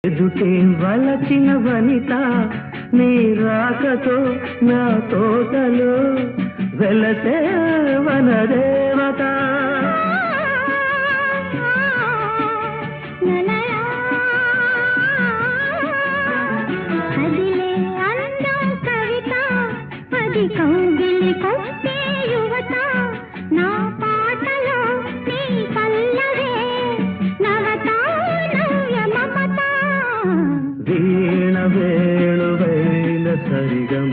ఎదుటే వలచిన వనిత నీ రాకతో నా తోటలో వెలసే వనదేవత అదిలే అందం కవిత అది కౌగిలి కొట్టే యువత నా పాటలో నీ పల్లవే నవత నవ్య మమత వీణ వేణువైన సరిగమ